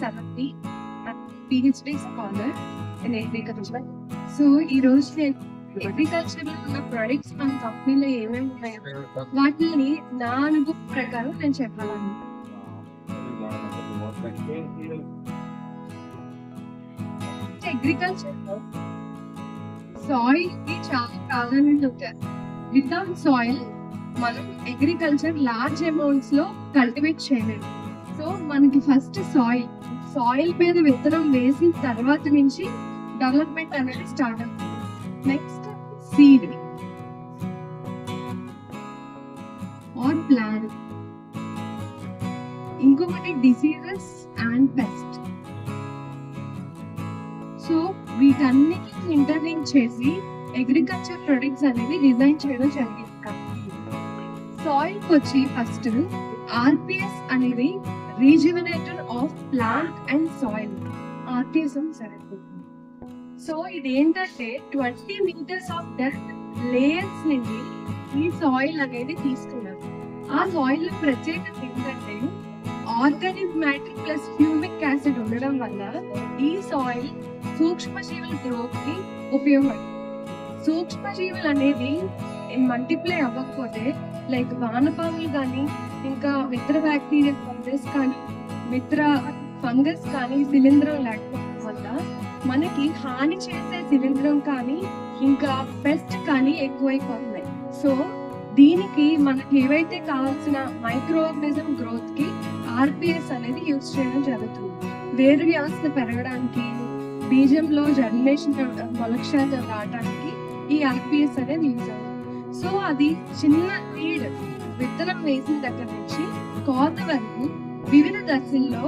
Savanthi. I'm a PhD scholar in agriculture. So ఈ రోజు నేను అగ్రికల్చర్ లో ఉన్న ప్రొడక్ట్స్ మన కంపెనీలో ఏమేమి ఉన్నాయో వాటిని నా అనుభవం ప్రకారం నేను చెప్పాలను. అగ్రికల్చర్ లో సాయిల్ కి చాలా ప్రాధాన్యత ఉంటుంది. వితౌట్ సాయిల్ మనం అగ్రికల్చర్ లార్జ్ అమౌంట్స్ లో కల్టివేట్ చేయలేము. సో మనకి ఫస్ట్ సాయిల్ మీద విత్తనం వేసిన తర్వాత నుంచి డెవలప్మెంట్ అనేది స్టార్ట్ అవుతుంది. నెక్స్ట్ సీడ్ ఆర్ ప్లాంట్, ఇంకొకటి డిసీజెస్ అండ్ పెస్ట్. సో వీటన్నిటిని ఇంటర్లింక్ చేసి అగ్రికల్చర్ ప్రొడక్ట్స్ అనేవి డిజైన్ చేయడం జరిగింది. సాయిల్ వచ్చి ఫస్ట్ RPS అనేది rejuvenator of plant and soil, RPS అని సరిపోతుంది. సో ఇది ఏంటంటే 20 meters ఆఫ్ డెప్త్ లేయర్స్ నుండి ఈ సాయిల్ అనేది తీసుకున్నారు. ఆ సాయిల్ ప్రత్యేకత ఏంటంటే organic matter plus humic acid ఉండడం వల్ల ఈ సాయిల్ సూక్ష్మజీవుల గ్రోత్ కి ఉపయోగపడుతుంది. సూక్ష్మజీవులు అనేది మల్టిప్లై అవ్వకపోతే లైక్ వానపాములు కానీ, ఇంకా మిత్ర బ్యాక్టీరియా ఫంగస్ కానీ శిలీంధ్రం లేకపోవడం వల్ల మనకి హాని చేసే శిలీంధ్రం కానీ ఇంకా పెస్ట్ కానీ ఎక్కువైపోతున్నాయి. సో దీనికి మనకి ఏవైతే కావాల్సిన మైక్రో ఆర్గానిజం గ్రోత్ కి RPS అనేది యూజ్ చేయడం జరుగుతుంది. వేరు వ్యవస్థ పెరగడానికి, బీజంలో జర్మినేషన్ మొలక్షాలు రావడానికి ఈ RPS అనేది యూజ్ అవుతుంది. సో అది చిన్న సీడ్ విత్తనం వేసిన దగ్గర నుంచి కోత వరకు వివిధ దశల్లో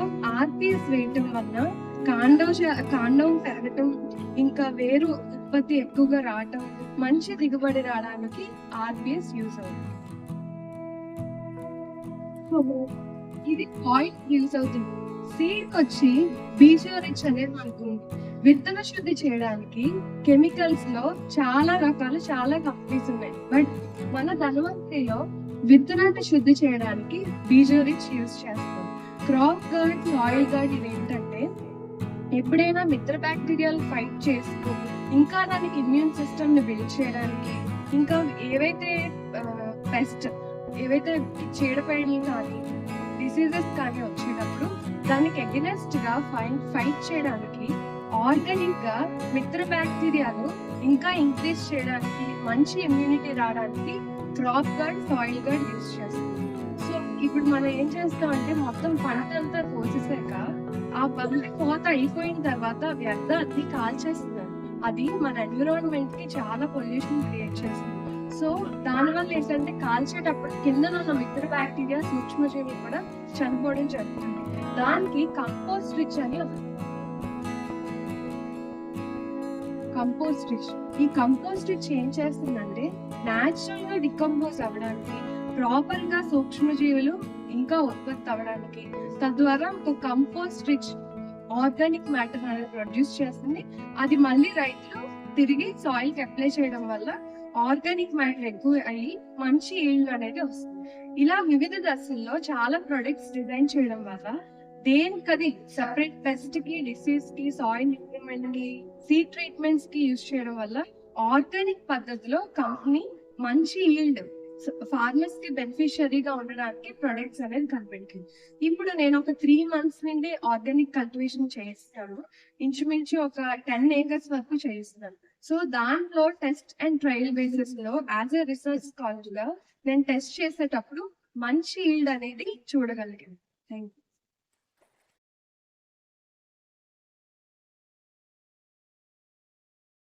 RPS వేయటం వల్ల కాండం పెరగటం, ఇంకా వేరు ఉత్పత్తి ఎక్కువగా రావటం, మంచి దిగుబడి రావడానికి RPS యూజ్ అవుతుంది. ఇది ఆయిల్ యూజ్ అవుతుంది. సీడ్ వచ్చి బీజోరిచ్ అనేది మనకు విత్తన శుద్ధి చేయడానికి కెమికల్స్ లో చాలా కంపెనీస్ ఉన్నాయి. బట్ మన ధన్వంతరిలో విత్తనాన్ని శుద్ధి చేయడానికి బీజోరిచ్ యూజ్ చేస్తాం. క్రాప్ గార్డ్, సాయిల్ గార్డ్ ఇది ఏంటంటే ఎప్పుడైనా మిత్ర బ్యాక్టీరియాలు ఫైట్ చేస్తూ ఇంకా దానికి ఇమ్యూన్ సిస్టమ్ ని బిల్డ్ చేయడానికి, ఇంకా ఏవైతే చీడపీడలు కానీ డిసీజెస్ కానీ వచ్చేటప్పుడు దానికి అగెనెస్ట్ గా ఫైట్ చేయడానికి ఆర్గానిక్ గా మిత్ర బ్యాక్టీరియాలు ఇంకా ఇంక్రీజ్ చేయడానికి, మంచి ఇమ్యూనిటీ రావడానికి crop guard, soil guard use చేస్తాం. సో ఇప్పుడు మనం ఏం చేస్తామంటే మొత్తం పంట అంతా కోసేసాక ఆ పంట కోత అయిపోయిన తర్వాత వ్యర్థాన్ని కాల్చేస్తున్నారు. అది మన ఎన్విరాన్మెంట్ కి చాలా పొల్యూషన్ క్రియేట్ చేస్తుంది. సో దానివల్ల ఏంటంటే కాల్చేటప్పుడు కింద ఉన్న మిత్ర బ్యాక్టీరియా, సూక్ష్మజీవులు కూడా చనిపోవడం జరుగుతుంది. దానికి కంపోస్ట్ రిచ్ అని ఈ కంపోస్ట్ రిచ్ ఏం చేస్తుందంటే న్యాచురల్ గా డికంపోజ్ అవ్వడానికి, ప్రాపర్ గా సూక్ష్మజీవులు ఇంకా ఉత్పత్తి అవ్వడానికి, తద్వారా ఒక కంపోస్ట్ రిచ్ ఆర్గానిక్ మ్యాటర్ అనేది ప్రొడ్యూస్ చేస్తుంది. అది మళ్ళీ రైతులు తిరిగి సాయిల్ కి అప్లై చేయడం వల్ల ఆర్గానిక్ మ్యాటర్ ఎక్కువ అయ్యి మంచి ఈల్డ్ అనేది వస్తుంది. ఇలా వివిధ దశల్లో చాలా ప్రొడక్ట్స్ డిజైన్ చేయడం వల్ల దేనికది సెపరేట్ పెస్ట్ కి, డిసీజ్ కి, సాయిల్ ఇంప్రూవ్మెంట్ కి, సీడ్ ట్రీట్మెంట్స్ కి యూజ్ చేయడం వల్ల ఆర్గానిక్ పద్ధతిలో కంపెనీ మంచి ఈల్డ్ ఫార్మర్స్ కి బెనిఫిషియరీగా ఉండడానికి ప్రొడక్ట్స్ అనేది కనిపెట్టింది. ఇప్పుడు నేను ఒక 3 months నుండి ఆర్గానిక్ కల్టివేషన్ చేయిస్తాను. ఇంచుమించు ఒక 10 acres వరకు చేయిస్తున్నాను. సో దాంట్లో టెస్ట్ అండ్ ట్రయల్ బేసిస్ లో యాజ్ ఎ రీసెర్చ్ స్కాలర్ గా నేను టెస్ట్ చేసేటప్పుడు మంచి ఈల్డ్ అనేది చూడగలిగాను. Thank you.